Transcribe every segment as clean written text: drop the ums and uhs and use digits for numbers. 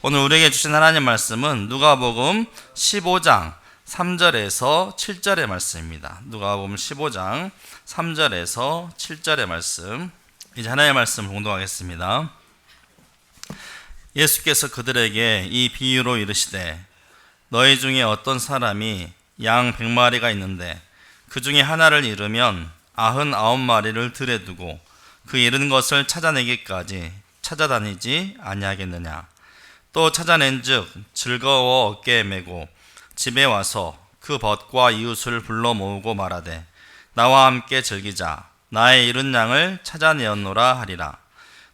오늘 우리에게 주신 하나님 말씀은 누가복음 15장 3절에서 7절의 말씀입니다. 누가복음 15장 3절에서 7절의 말씀. 이제 하나님의 말씀을 공독하겠습니다. 예수께서 그들에게 이 비유로 이르시되 너희 중에 어떤 사람이 양 100마리가 있는데 그 중에 하나를 잃으면 99마리를 들에 두고 그 잃은 것을 찾아내기까지 찾아다니지 아니하겠느냐. 또 찾아낸즉 즐거워 어깨에 메고 집에 와서 그 벗과 이웃을 불러 모으고 말하되 나와 함께 즐기자. 나의 잃은 양을 찾아내었노라 하리라.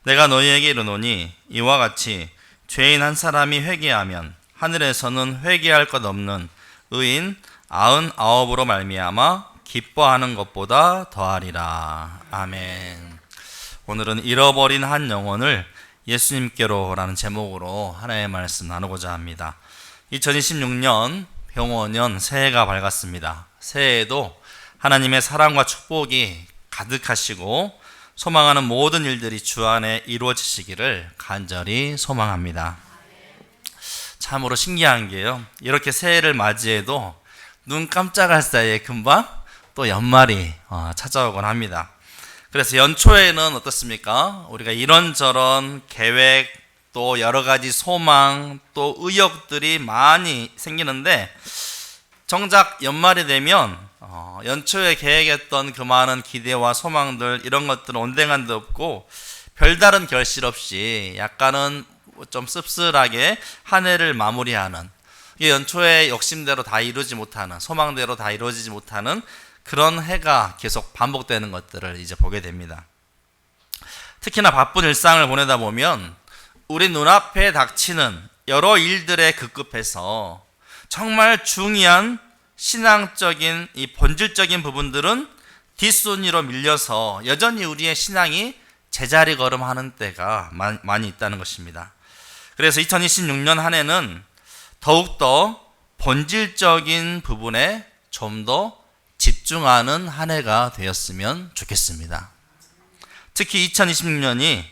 내가 너희에게 이르노니 이와 같이 죄인 한 사람이 회개하면 하늘에서는 회개할 것 없는 의인 99으로 말미암아 기뻐하는 것보다 더하리라. 아멘. 오늘은 잃어버린 한 영혼을 예수님께로라는 제목으로 하나님의 말씀 나누고자 합니다. 2026년 병원년 새해가 밝았습니다. 새해에도 하나님의 사랑과 축복이 가득하시고 소망하는 모든 일들이 주 안에 이루어지시기를 간절히 소망합니다. 참으로 신기한 게요, 이렇게 새해를 맞이해도 눈 깜짝할 사이에 금방 또 연말이 찾아오곤 합니다. 그래서 연초에는 어떻습니까? 우리가 이런저런 계획, 또 여러 가지 소망, 또 의욕들이 많이 생기는데 정작 연말이 되면 연초에 계획했던 그 많은 기대와 소망들, 이런 것들은 온데간데 없고 별다른 결실 없이 약간은 좀 씁쓸하게 한 해를 마무리하는, 이게 연초에 욕심대로 다 이루지 못하는, 소망대로 다 이루어지지 못하는 그런 해가 계속 반복되는 것들을 이제 보게 됩니다. 특히나 바쁜 일상을 보내다 보면 우리 눈앞에 닥치는 여러 일들에 급급해서 정말 중요한 신앙적인 이 본질적인 부분들은 뒷순위로 밀려서 여전히 우리의 신앙이 제자리 걸음하는 때가 많이 있다는 것입니다. 그래서 2026년 한 해는 더욱더 본질적인 부분에 좀 더 집중하는 한 해가 되었으면 좋겠습니다. 특히 2026년이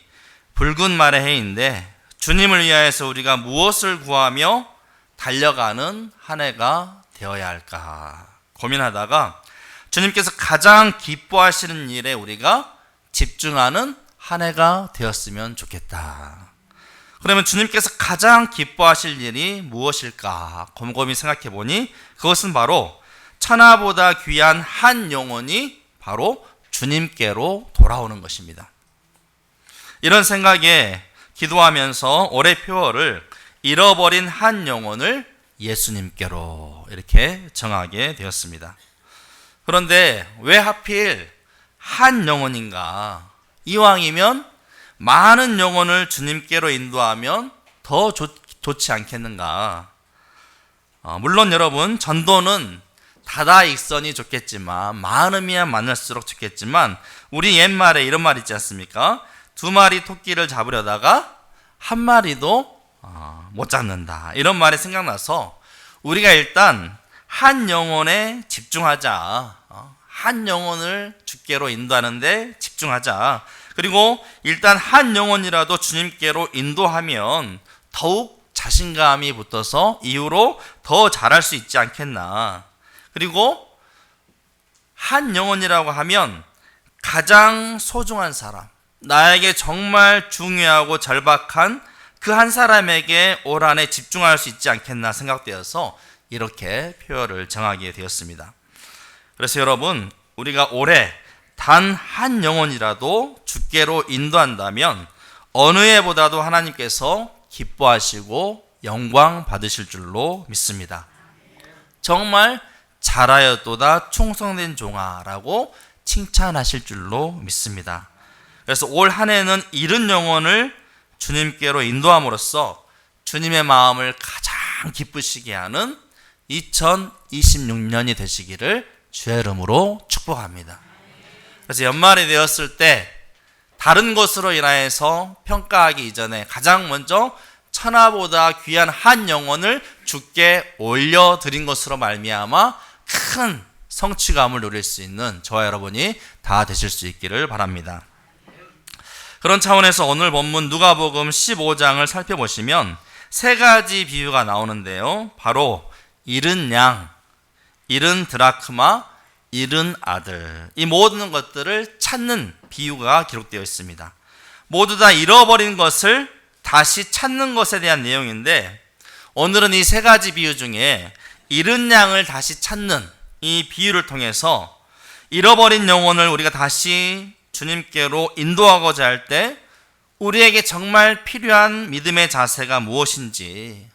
붉은 말의 해인데 주님을 위하여서 우리가 무엇을 구하며 달려가는 한 해가 되어야 할까 고민하다가 주님께서 가장 기뻐하시는 일에 우리가 집중하는 한 해가 되었으면 좋겠다. 그러면 주님께서 가장 기뻐하실 일이 무엇일까 곰곰이 생각해 보니 그것은 바로 천하보다 귀한 한 영혼이 바로 주님께로 돌아오는 것입니다. 이런 생각에 기도하면서 올해 표어를 잃어버린 한 영혼을 예수님께로 이렇게 정하게 되었습니다. 그런데 왜 하필 한 영혼인가? 이왕이면 많은 영혼을 주님께로 인도하면 더 좋지 않겠는가? 물론 여러분, 전도는 다다익선이 좋겠지만, 많으면 많을수록 좋겠지만, 우리 옛말에 이런 말 있지 않습니까? 2마리 토끼를 잡으려다가 1마리도 못 잡는다, 이런 말이 생각나서 우리가 일단 한 영혼에 집중하자. 한 영혼을 주께로 인도하는데 집중하자. 그리고 일단 한 영혼이라도 주님께로 인도하면 더욱 자신감이 붙어서 이후로 더 잘할 수 있지 않겠나. 그리고 한 영혼이라고 하면 가장 소중한 사람, 나에게 정말 중요하고 절박한 그 한 사람에게 올 한 해 집중할 수 있지 않겠나 생각되어서 이렇게 표현을 정하게 되었습니다. 그래서 여러분, 우리가 올해 단 한 영혼이라도 주께로 인도한다면 어느 해보다도 하나님께서 기뻐하시고 영광 받으실 줄로 믿습니다. 정말 잘하였도다 충성된 종아라고 칭찬하실 줄로 믿습니다. 그래서 올 한 해는 잃은 영혼을 주님께로 인도함으로써 주님의 마음을 가장 기쁘시게 하는 2026년이 되시기를 주의 이름으로 축복합니다. 그래서 연말이 되었을 때 다른 것으로 인하여서 평가하기 이전에 가장 먼저 천하보다 귀한 한 영혼을 주께 올려드린 것으로 말미암아 큰 성취감을 누릴 수 있는 저와 여러분이 다 되실 수 있기를 바랍니다. 그런 차원에서 오늘 본문 누가복음 15장을 살펴보시면 세 가지 비유가 나오는데요. 바로 잃은 양, 잃은 드라크마, 잃은 아들, 이 모든 것들을 찾는 비유가 기록되어 있습니다. 모두 다 잃어버린 것을 다시 찾는 것에 대한 내용인데, 오늘은 이 세 가지 비유 중에 잃은 양을 다시 찾는 이 비유를 통해서 잃어버린 영혼을 우리가 다시 주님께로 인도하고자 할 때 우리에게 정말 필요한 믿음의 자세가 무엇인지,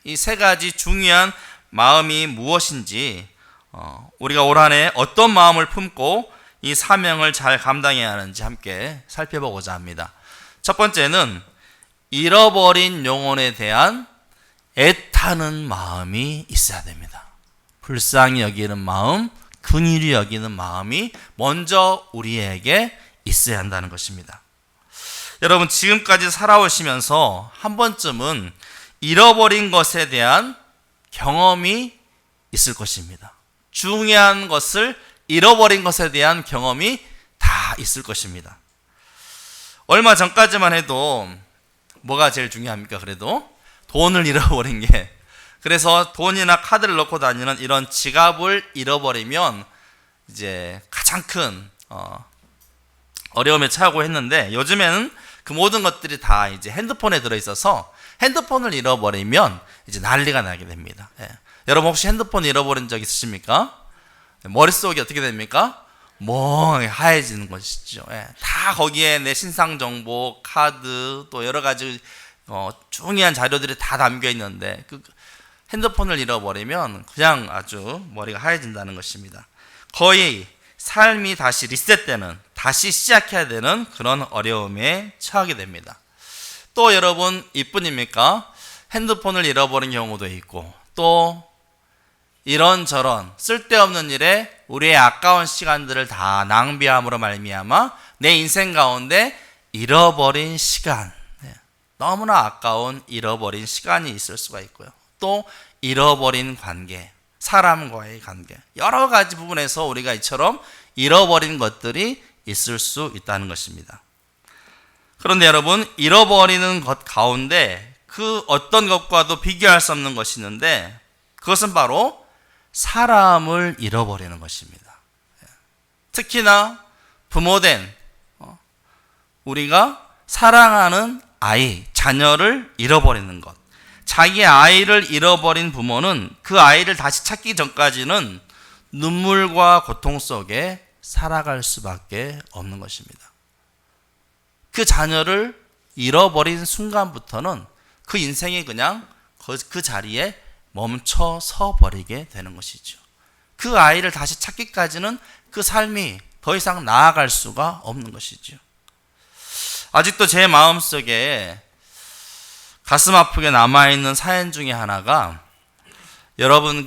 이 세 가지 중요한 마음이 무엇인지, 우리가 올 한 해 어떤 마음을 품고 이 사명을 잘 감당해야 하는지 함께 살펴보고자 합니다. 첫 번째는 잃어버린 영혼에 대한 애타는 마음이 있어야 됩니다. 불쌍히 여기는 마음, 긍휼히 여기는 마음이 먼저 우리에게 있어야 한다는 것입니다. 여러분, 지금까지 살아오시면서 한 번쯤은 잃어버린 것에 대한 경험이 있을 것입니다. 중요한 것을 잃어버린 것에 대한 경험이 다 있을 것입니다. 얼마 전까지만 해도 뭐가 제일 중요합니까? 그래도 돈을 잃어버린 게, 그래서 돈이나 카드를 넣고 다니는 이런 지갑을 잃어버리면 이제 가장 큰 어려움에 처하고 했는데, 요즘에는 그 모든 것들이 다 이제 핸드폰에 들어있어서 핸드폰을 잃어버리면 이제 난리가 나게 됩니다. 예. 여러분 혹시 핸드폰 잃어버린 적 있으십니까? 머릿속이 어떻게 됩니까? 멍하게 하얘지는 것이죠. 예. 다 거기에 내 신상 정보, 카드, 또 여러 가지 중요한 자료들이 다 담겨 있는데, 그 핸드폰을 잃어버리면 그냥 아주 머리가 하얘진다는 것입니다. 거의 삶이 다시 리셋되는, 다시 시작해야 되는 그런 어려움에 처하게 됩니다. 또 여러분, 이뿐입니까? 핸드폰을 잃어버린 경우도 있고, 또 이런저런 쓸데없는 일에 우리의 아까운 시간들을 다 낭비함으로 말미암아 내 인생 가운데 잃어버린 시간, 너무나 아까운 잃어버린 시간이 있을 수가 있고요. 또 잃어버린 관계, 사람과의 관계, 여러 가지 부분에서 우리가 이처럼 잃어버린 것들이 있을 수 있다는 것입니다. 그런데 여러분, 잃어버리는 것 가운데 그 어떤 것과도 비교할 수 없는 것이 있는데, 그것은 바로 사람을 잃어버리는 것입니다. 특히나 부모된 우리가 사랑하는 아이, 자녀를 잃어버리는 것. 자기 아이를 잃어버린 부모는 그 아이를 다시 찾기 전까지는 눈물과 고통 속에 살아갈 수밖에 없는 것입니다. 그 자녀를 잃어버린 순간부터는 그 인생이 그냥 그 자리에 멈춰 서 버리게 되는 것이죠. 그 아이를 다시 찾기까지는 그 삶이 더 이상 나아갈 수가 없는 것이죠. 아직도 제 마음속에 가슴 아프게 남아있는 사연 중에 하나가, 여러분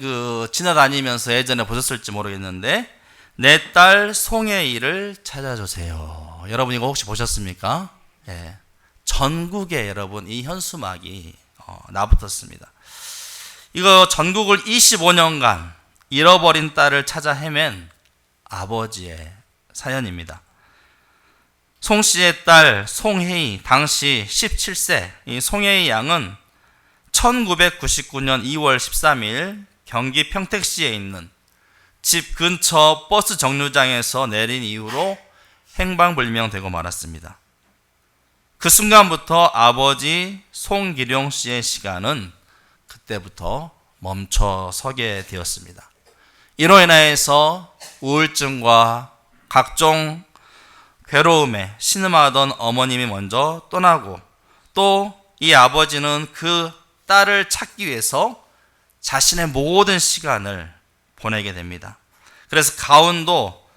지나다니면서 예전에 보셨을지 모르겠는데, 내 딸 송혜이를 찾아주세요. 여러분 이거 혹시 보셨습니까? 예. 전국에 여러분 이 현수막이 나붙었습니다. 이거 전국을 25년간 잃어버린 딸을 찾아 헤맨 아버지의 사연입니다. 송 씨의 딸 송혜이, 당시 17세 이 송혜이 양은 1999년 2월 13일 경기 평택시에 있는 집 근처 버스 정류장에서 내린 이후로 행방불명되고 말았습니다. 그 순간부터 아버지 송기룡 씨의 시간은 그때부터 멈춰 서게 되었습니다. 이로 인해서 우울증과 각종 괴로움에 신음하던 어머님이 먼저 떠나고, 또 이 아버지는 그 딸을 찾기 위해서 자신의 모든 시간을 보내게 됩니다. 그래서 가훈도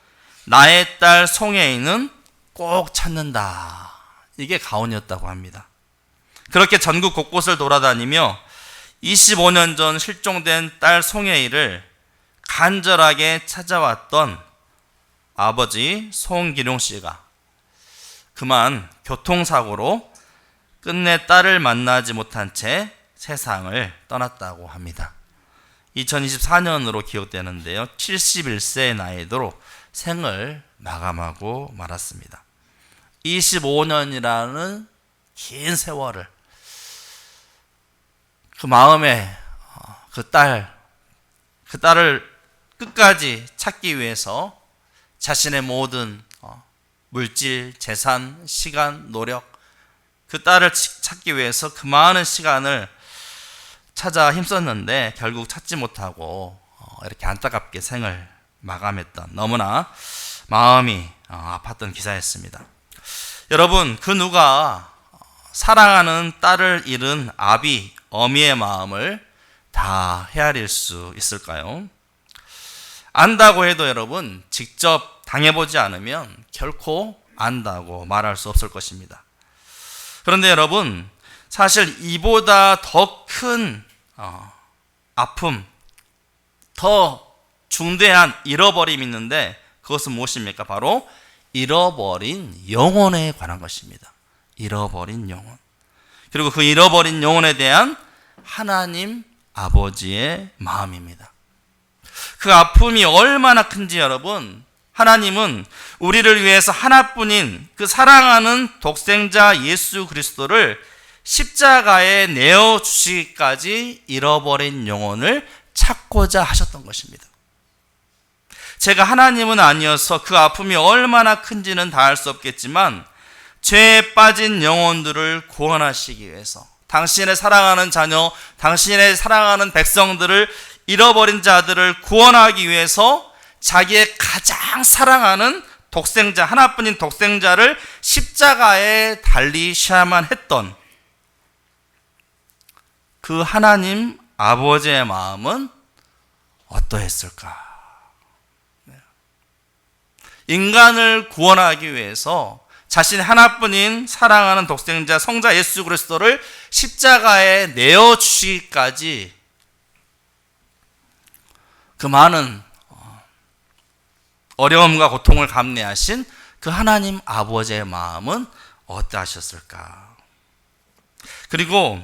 나의 딸 송혜이는 꼭 찾는다, 이게 가훈이었다고 합니다. 그렇게 전국 곳곳을 돌아다니며 25년 전 실종된 딸 송혜이를 간절하게 찾아왔던 아버지 송기룡 씨가 그만 교통사고로 끝내 딸을 만나지 못한 채 세상을 떠났다고 합니다. 2024년으로 기억되는데요, 71세의 나이로 생을 마감하고 말았습니다. 25년이라는 긴 세월을 그 마음에 그 딸을 끝까지 찾기 위해서 자신의 모든 물질, 재산, 시간, 노력, 그 딸을 찾기 위해서 그 많은 시간을 찾아 힘썼는데 결국 찾지 못하고 이렇게 안타깝게 생을 마감했던, 너무나 마음이 아팠던 기사였습니다. 여러분, 그 누가 사랑하는 딸을 잃은 아비, 어미의 마음을 다 헤아릴 수 있을까요? 안다고 해도 여러분, 직접 당해보지 않으면 결코 안다고 말할 수 없을 것입니다. 그런데 여러분, 사실 이보다 더 큰 아픔, 더 중대한 잃어버림이 있는데 그것은 무엇입니까? 바로 잃어버린 영혼에 관한 것입니다. 잃어버린 영혼. 그리고 그 잃어버린 영혼에 대한 하나님 아버지의 마음입니다. 그 아픔이 얼마나 큰지 여러분, 하나님은 우리를 위해서 하나뿐인 그 사랑하는 독생자 예수 그리스도를 십자가에 내어주시기까지 잃어버린 영혼을 찾고자 하셨던 것입니다. 제가 하나님은 아니어서 그 아픔이 얼마나 큰지는 다 알 수 없겠지만 죄에 빠진 영혼들을 구원하시기 위해서, 당신의 사랑하는 자녀, 당신의 사랑하는 백성들을, 잃어버린 자들을 구원하기 위해서 자기의 가장 사랑하는 독생자, 하나뿐인 독생자를 십자가에 달리셔야만 했던 그 하나님 아버지의 마음은 어떠했을까? 인간을 구원하기 위해서 자신의 하나뿐인 사랑하는 독생자 성자 예수 그리스도를 십자가에 내어주시기까지 그 많은 어려움과 고통을 감내하신 그 하나님 아버지의 마음은 어떠하셨을까? 그리고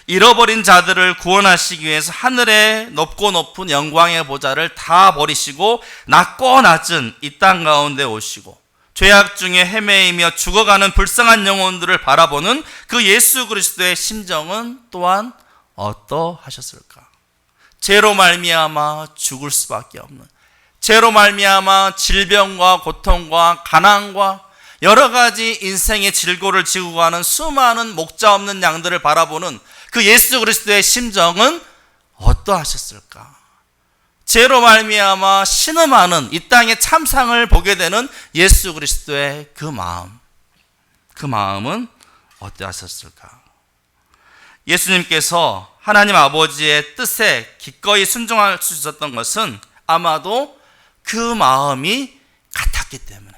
잃어버린 자들을 구원하시기 위해서 하늘의 높고 높은 영광의 보좌를 다 버리시고 낮고 낮은 이 땅 가운데 오시고 죄악 중에 헤매이며 죽어가는 불쌍한 영혼들을 바라보는 그 예수 그리스도의 심정은 또한 어떠하셨을까? 죄로 말미암아 죽을 수밖에 없는, 죄로 말미암아 질병과 고통과 가난과 여러 가지 인생의 질고를 지고 가는 수많은 목자 없는 양들을 바라보는 그 예수 그리스도의 심정은 어떠하셨을까? 죄로 말미암아 신음하는 이 땅의 참상을 보게 되는 예수 그리스도의 그 마음은 어떠하셨을까? 예수님께서 하나님 아버지의 뜻에 기꺼이 순종할 수 있었던 것은 아마도 그 마음이 같았기 때문에,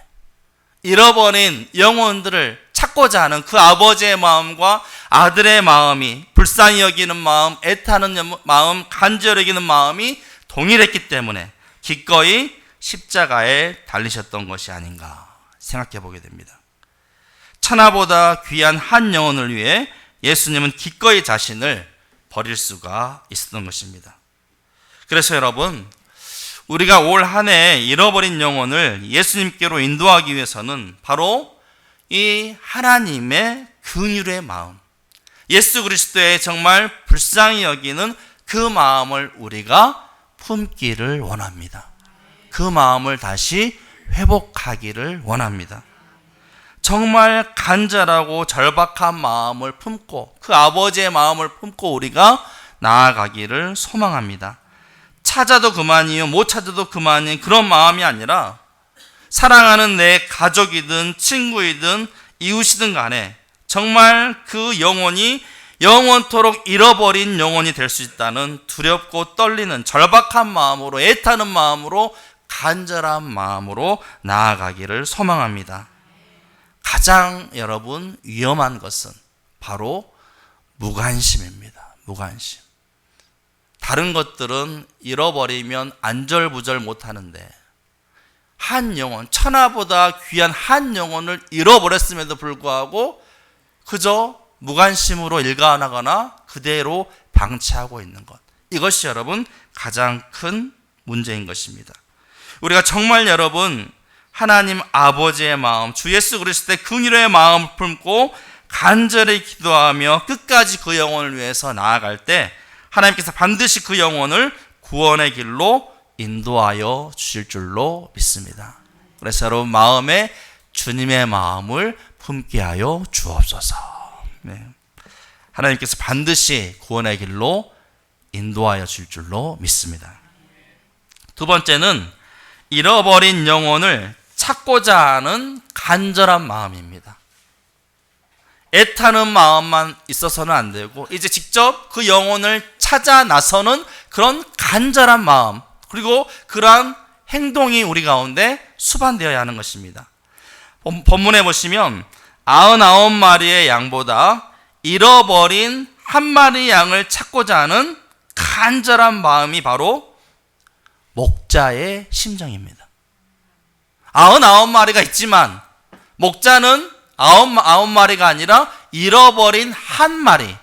잃어버린 영혼들을 찾고자 하는 그 아버지의 마음과 아들의 마음이, 불쌍히 여기는 마음, 애타는 마음, 간절히 여기는 마음이 동일했기 때문에 기꺼이 십자가에 달리셨던 것이 아닌가 생각해 보게 됩니다. 천하보다 귀한 한 영혼을 위해 예수님은 기꺼이 자신을 버릴 수가 있었던 것입니다. 그래서 여러분, 우리가 올 한 해 잃어버린 영혼을 예수님께로 인도하기 위해서는 바로 이 하나님의 긍휼의 마음, 예수 그리스도의 정말 불쌍히 여기는 그 마음을 우리가 품기를 원합니다. 그 마음을 다시 회복하기를 원합니다. 정말 간절하고 절박한 마음을 품고 그 아버지의 마음을 품고 우리가 나아가기를 소망합니다. 찾아도 그만이요, 못 찾아도 그만인 그런 마음이 아니라 사랑하는 내 가족이든 친구이든 이웃이든 간에 정말 그 영혼이 영원토록 잃어버린 영혼이 될 수 있다는 두렵고 떨리는 절박한 마음으로, 애타는 마음으로, 간절한 마음으로 나아가기를 소망합니다. 가장 여러분 위험한 것은 바로 무관심입니다. 무관심. 다른 것들은 잃어버리면 안절부절 못하는데 한 영혼, 천하보다 귀한 한 영혼을 잃어버렸음에도 불구하고 그저 무관심으로 일가나거나 그대로 방치하고 있는 것, 이것이 여러분 가장 큰 문제인 것입니다. 우리가 정말 여러분 하나님 아버지의 마음, 주 예수 그리스도의 긍휼의 마음을 품고 간절히 기도하며 끝까지 그 영혼을 위해서 나아갈 때 하나님께서 반드시 그 영혼을 구원의 길로 인도하여 주실 줄로 믿습니다. 그래서 여러분 마음에 주님의 마음을 품게 하여 주옵소서. 네. 하나님께서 반드시 구원의 길로 인도하여 줄 줄로 믿습니다. 두 번째는 잃어버린 영혼을 찾고자 하는 간절한 마음입니다. 애타는 마음만 있어서는 안 되고 이제 직접 그 영혼을 찾아 나서는 그런 간절한 마음, 그리고 그러한 행동이 우리 가운데 수반되어야 하는 것입니다. 본문에 보시면 99마리의 양보다 잃어버린 한 마리 양을 찾고자 하는 간절한 마음이 바로 목자의 심정입니다. 99마리가 있지만 목자는 99마리가 아니라 잃어버린 한 마리,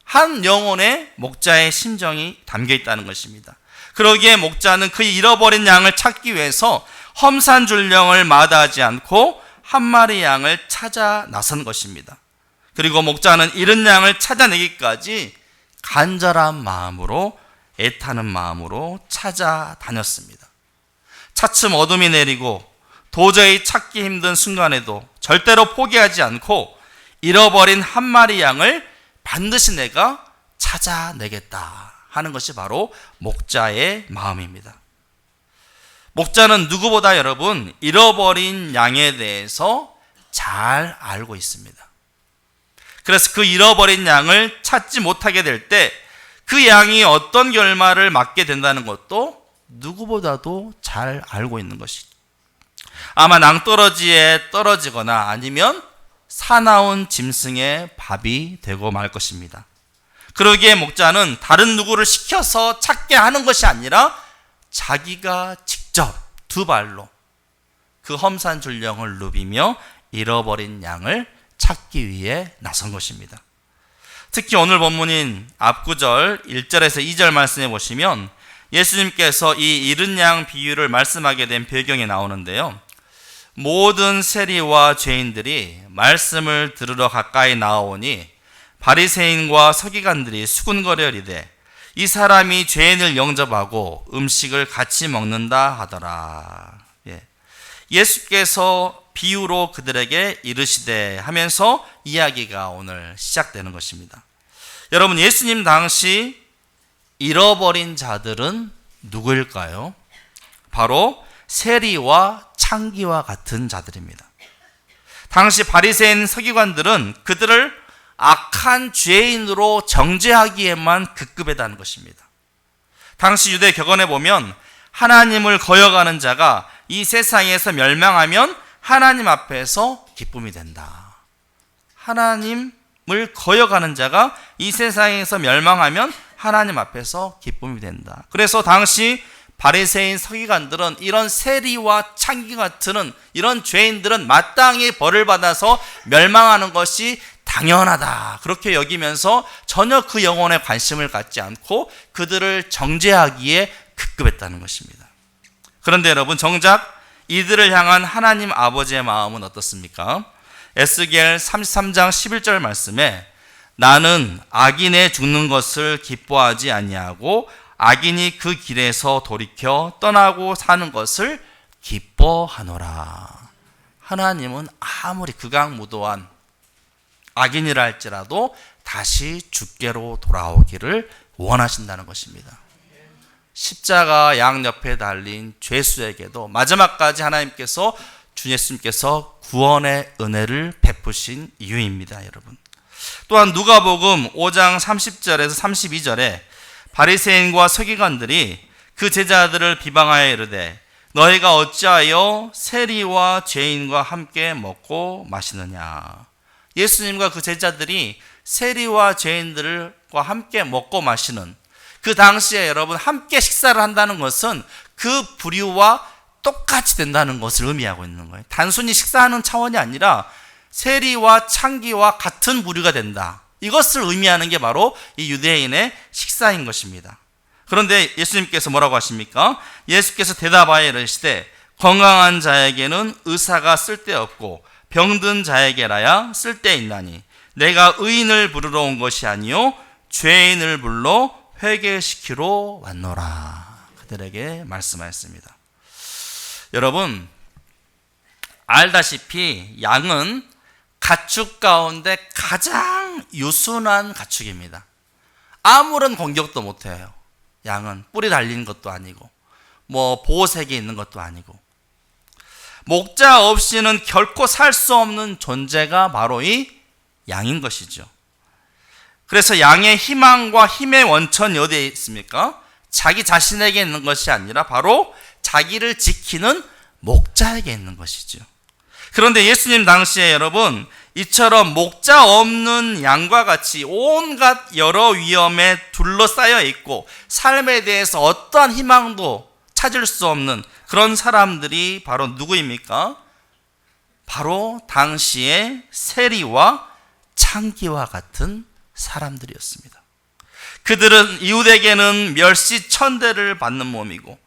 한 영혼의 목자의 심정이 담겨 있다는 것입니다. 그러기에 목자는 그 잃어버린 양을 찾기 위해서 험산줄령을 마다하지 않고 한 마리 양을 찾아 나선 것입니다. 그리고 목자는 잃은 양을 찾아내기까지 간절한 마음으로, 애타는 마음으로 찾아다녔습니다. 차츰 어둠이 내리고 도저히 찾기 힘든 순간에도 절대로 포기하지 않고 잃어버린 한 마리 양을 반드시 내가 찾아내겠다 하는 것이 바로 목자의 마음입니다. 목자는 누구보다 여러분 잃어버린 양에 대해서 잘 알고 있습니다. 그래서 그 잃어버린 양을 찾지 못하게 될 때 그 양이 어떤 결말을 맞게 된다는 것도 누구보다도 잘 알고 있는 것이죠. 아마 낭떠러지에 떨어지거나 아니면 사나운 짐승의 밥이 되고 말 것입니다. 그러기에 목자는 다른 누구를 시켜서 찾게 하는 것이 아니라 자기가 직접 두 발로 그 험산줄령을 누비며 잃어버린 양을 찾기 위해 나선 것입니다. 특히 오늘 본문인 앞구절 1절에서 2절 말씀해 보시면 예수님께서 이 잃은 양 비유를 말씀하게 된 배경이 나오는데요. 모든 세리와 죄인들이 말씀을 들으러 가까이 나아오니 바리새인과 서기관들이 수군거려 이르되 이 사람이 죄인을 영접하고 음식을 같이 먹는다 하더라. 예수께서 비유로 그들에게 이르시되 하면서 이야기가 오늘 시작되는 것입니다. 여러분, 예수님 당시 잃어버린 자들은 누구일까요? 바로 세리와 창기와 같은 자들입니다. 당시 바리새인 서기관들은 그들을 악한 죄인으로 정죄하기에만 급급했다는 것입니다. 당시 유대 격언에 보면 하나님을 거역하는 자가 이 세상에서 멸망하면 하나님 앞에서 기쁨이 된다. 하나님을 거역하는 자가 이 세상에서 멸망하면 하나님 앞에서 기쁨이 된다. 그래서 당시 바리새인 서기관들은 이런 세리와 창기 같은 이런 죄인들은 마땅히 벌을 받아서 멸망하는 것이 당연하다, 그렇게 여기면서 전혀 그 영혼에 관심을 갖지 않고 그들을 정죄하기에 급급했다는 것입니다. 그런데 여러분, 정작 이들을 향한 하나님 아버지의 마음은 어떻습니까? 에스겔 33장 11절 말씀에 나는 악인의 죽는 것을 기뻐하지 아니하고 악인이 그 길에서 돌이켜 떠나고 사는 것을 기뻐하노라. 하나님은 아무리 극악무도한 악인이라 할지라도 다시 주께로 돌아오기를 원하신다는 것입니다. 십자가 양옆에 달린 죄수에게도 마지막까지 하나님께서, 주 예수님께서 구원의 은혜를 베푸신 이유입니다, 여러분. 또한 누가복음 5장 30절에서 32절에 바리새인과 서기관들이 그 제자들을 비방하여 이르되 너희가 어찌하여 세리와 죄인과 함께 먹고 마시느냐. 예수님과 그 제자들이 세리와 죄인들과 함께 먹고 마시는, 그 당시에 여러분 함께 식사를 한다는 것은 그 부류와 똑같이 된다는 것을 의미하고 있는 거예요. 단순히 식사하는 차원이 아니라 세리와 창기와 같은 부류가 된다, 이것을 의미하는 게 바로 이 유대인의 식사인 것입니다. 그런데 예수님께서 뭐라고 하십니까? 예수께서 대답하여 이르시되 건강한 자에게는 의사가 쓸데없고 병든 자에게라야 쓸데있나니 내가 의인을 부르러 온 것이 아니요 죄인을 불러 회개시키러 왔노라. 그들에게 말씀하였습니다. 여러분, 알다시피 양은 가축 가운데 가장 유순한 가축입니다. 아무런 공격도 못해요. 양은 뿔이 달린 것도 아니고 보호색이 있는 것도 아니고, 목자 없이는 결코 살 수 없는 존재가 바로 이 양인 것이죠. 그래서 양의 희망과 힘의 원천이 어디에 있습니까? 자기 자신에게 있는 것이 아니라 바로 자기를 지키는 목자에게 있는 것이죠. 그런데 예수님 당시에 여러분, 이처럼 목자 없는 양과 같이 온갖 여러 위험에 둘러싸여 있고 삶에 대해서 어떠한 희망도 찾을 수 없는 그런 사람들이 바로 누구입니까? 바로 당시의 세리와 창기와 같은 사람들이었습니다. 그들은 이웃에게는 멸시천대를 받는 몸이고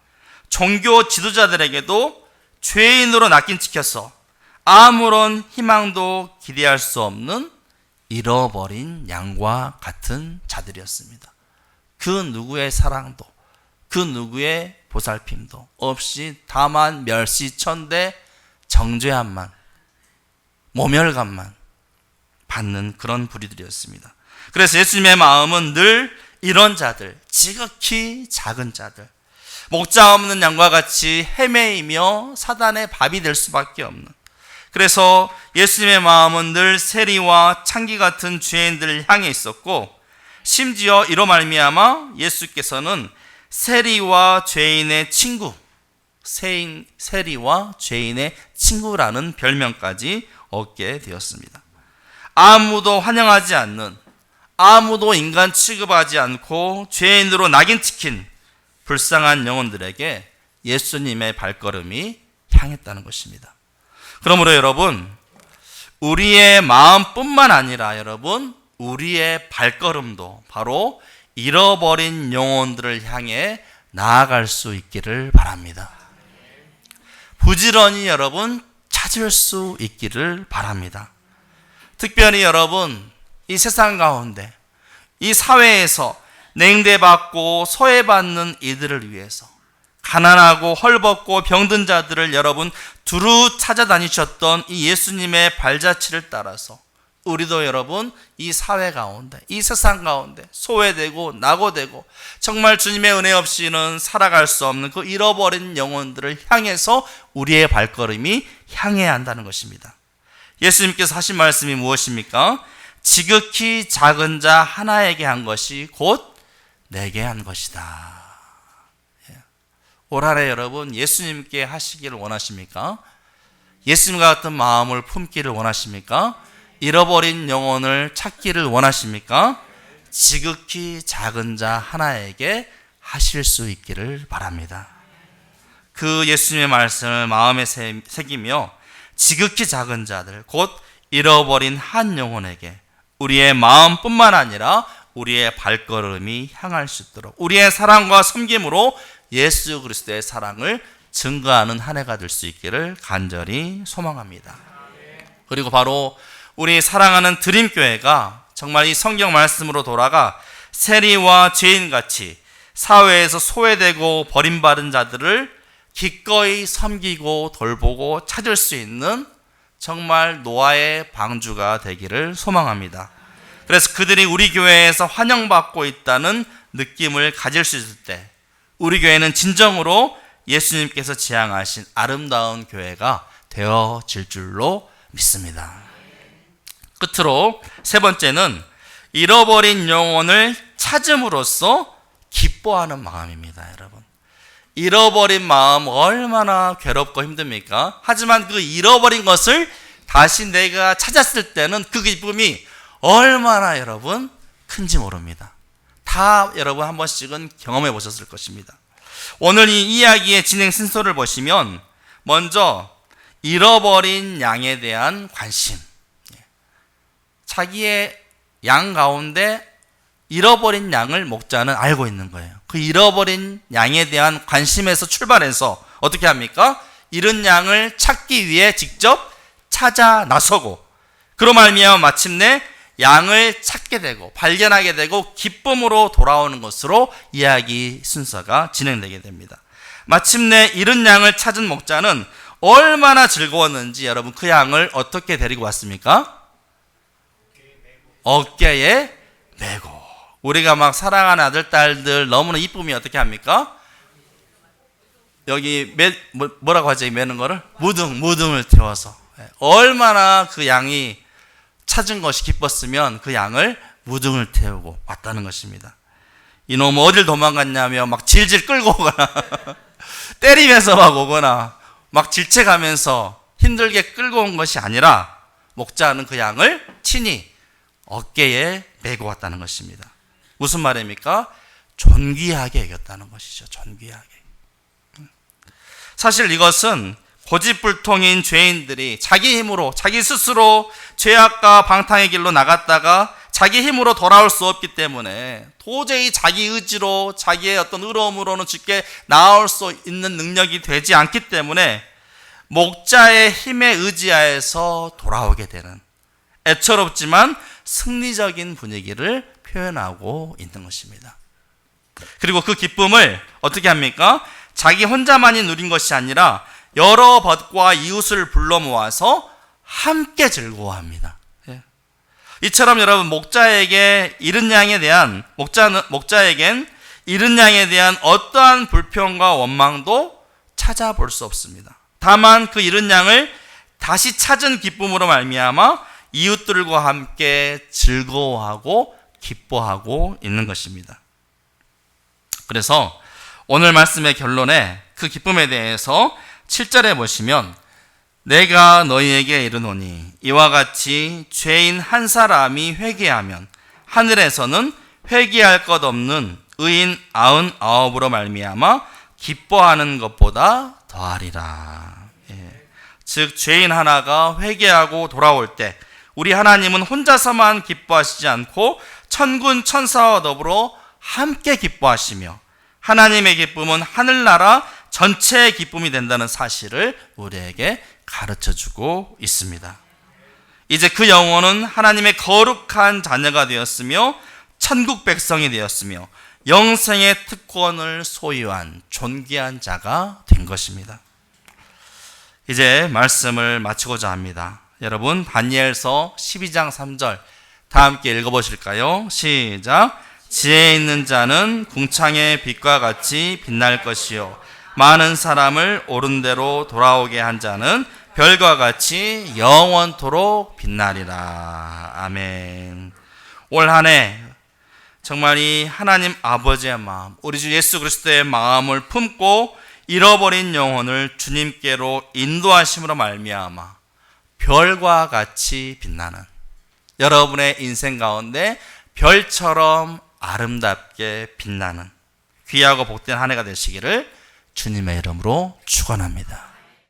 종교 지도자들에게도 죄인으로 낚인 찍혀서 아무런 희망도 기대할 수 없는 잃어버린 양과 같은 자들이었습니다. 그 누구의 사랑도, 그 누구의 보살핌도 없이 다만 멸시천대, 정죄함만, 모멸감만 받는 그런 부류들이었습니다. 그래서 예수님의 마음은 늘 이런 자들, 지극히 작은 자들, 목자 없는 양과 같이 헤매이며 사단의 밥이 될 수밖에 없는, 그래서 예수님의 마음은 늘 세리와 창기 같은 죄인들을 향해 있었고, 심지어 이로 말미암아 예수께서는 세리와 죄인의 친구, 세리와 죄인의 친구라는 별명까지 얻게 되었습니다. 아무도 환영하지 않는, 아무도 인간 취급하지 않고 죄인으로 낙인 찍힌 불쌍한 영혼들에게 예수님의 발걸음이 향했다는 것입니다. 그러므로 여러분, 우리의 마음뿐만 아니라 여러분, 우리의 발걸음도 바로 잃어버린 영혼들을 향해 나아갈 수 있기를 바랍니다. 부지런히 여러분 찾을 수 있기를 바랍니다. 특별히 여러분, 이 세상 가운데, 이 사회에서 냉대받고 소외받는 이들을 위해서 가난하고 헐벗고 병든 자들을 여러분 두루 찾아다니셨던 이 예수님의 발자취를 따라서 우리도 여러분 이 사회 가운데, 이 세상 가운데 소외되고 낙오되고 정말 주님의 은혜 없이는 살아갈 수 없는 그 잃어버린 영혼들을 향해서 우리의 발걸음이 향해야 한다는 것입니다. 예수님께서 하신 말씀이 무엇입니까? 지극히 작은 자 하나에게 한 것이 곧 내게 한 것이다. 올 한해 여러분 예수님께 하시기를 원하십니까? 예수님과 같은 마음을 품기를 원하십니까? 잃어버린 영혼을 찾기를 원하십니까? 지극히 작은 자 하나에게 하실 수 있기를 바랍니다. 그 예수님의 말씀을 마음에 새기며 지극히 작은 자들, 곧 잃어버린 한 영혼에게 우리의 마음뿐만 아니라 우리의 발걸음이 향할 수 있도록 우리의 사랑과 섬김으로 예수 그리스도의 사랑을 증거하는 한 해가 될 수 있기를 간절히 소망합니다. 그리고 바로 우리 사랑하는 드림교회가 정말 이 성경 말씀으로 돌아가 세리와 죄인같이 사회에서 소외되고 버림받은 자들을 기꺼이 섬기고 돌보고 찾을 수 있는 정말 노아의 방주가 되기를 소망합니다. 그래서 그들이 우리 교회에서 환영받고 있다는 느낌을 가질 수 있을 때 우리 교회는 진정으로 예수님께서 지향하신 아름다운 교회가 되어질 줄로 믿습니다. 끝으로 세 번째는 잃어버린 영혼을 찾음으로써 기뻐하는 마음입니다. 여러분, 잃어버린 마음 얼마나 괴롭고 힘듭니까? 하지만 그 잃어버린 것을 다시 내가 찾았을 때는 그 기쁨이 얼마나 여러분 큰지 모릅니다. 다 여러분 한 번씩은 경험해 보셨을 것입니다. 오늘 이 이야기의 진행 순서를 보시면 먼저 잃어버린 양에 대한 관심, 자기의 양 가운데 잃어버린 양을 목자는 알고 있는 거예요. 그 잃어버린 양에 대한 관심에서 출발해서 어떻게 합니까? 잃은 양을 찾기 위해 직접 찾아 나서고 그로 말미암아 마침내 양을 찾게 되고 발견하게 되고 기쁨으로 돌아오는 것으로 이야기 순서가 진행되게 됩니다. 마침내 잃은 양을 찾은 목자는 얼마나 즐거웠는지 여러분 그 양을 어떻게 데리고 왔습니까? 어깨에 메고. 우리가 막 사랑하는 아들, 딸들 너무나 이쁨이 어떻게 합니까? 여기 뭐라고 하죠? 매는 거를? 무등을 태워서. 얼마나 그 양이 찾은 것이 기뻤으면 그 양을 무등을 태우고 왔다는 것입니다. 이놈 어딜 도망갔냐며 막 질질 끌고 오거나 때리면서 막 오거나 막 질책하면서 힘들게 끌고 온 것이 아니라 목자는 그 양을 친히 어깨에 메고 왔다는 것입니다. 무슨 말입니까? 존귀하게 여겼다는 것이죠. 존귀하게. 사실 이것은 고집불통인 죄인들이 자기 힘으로 자기 스스로 죄악과 방탕의 길로 나갔다가 자기 힘으로 돌아올 수 없기 때문에 도저히 자기 의지로 자기의 어떤 의로움으로는 쉽게 나올 수 있는 능력이 되지 않기 때문에 목자의 힘에 의지하여서 돌아오게 되는 애처롭지만 승리적인 분위기를 표현하고 있는 것입니다. 그리고 그 기쁨을 어떻게 합니까? 자기 혼자만이 누린 것이 아니라 여러 벗과 이웃을 불러 모아서 함께 즐거워합니다. 이처럼 여러분 목자에게 잃은 양에 대한 목자에겐 잃은 양에 대한 어떠한 불평과 원망도 찾아볼 수 없습니다. 다만 그 잃은 양을 다시 찾은 기쁨으로 말미암아 이웃들과 함께 즐거워하고 기뻐하고 있는 것입니다. 그래서 오늘 말씀의 결론에 그 기쁨에 대해서 7절에 보시면 내가 너희에게 이르노니 이와 같이 죄인 한 사람이 회개하면 하늘에서는 회개할 것 없는 의인 99으로 말미암아 기뻐하는 것보다 더하리라. 즉 죄인 하나가 회개하고 돌아올 때 우리 하나님은 혼자서만 기뻐하시지 않고 천군 천사와 더불어 함께 기뻐하시며 하나님의 기쁨은 하늘나라 전체의 기쁨이 된다는 사실을 우리에게 가르쳐주고 있습니다. 이제 그 영혼은 하나님의 거룩한 자녀가 되었으며 천국 백성이 되었으며 영생의 특권을 소유한 존귀한 자가 된 것입니다. 이제 말씀을 마치고자 합니다. 여러분 다니엘서 12장 3절 다 함께 읽어보실까요? 시작. 지혜 있는 자는 궁창의 빛과 같이 빛날 것이요 많은 사람을 옳은 대로 돌아오게 한 자는 별과 같이 영원토록 빛나리라. 아멘. 올 한 해 정말 이 하나님 아버지의 마음, 우리 주 예수 그리스도의 마음을 품고 잃어버린 영혼을 주님께로 인도하심으로 말미암아 별과 같이 빛나는 여러분의 인생 가운데 별처럼 아름답게 빛나는 귀하고 복된 한 해가 되시기를 주님의 이름으로 축원합니다.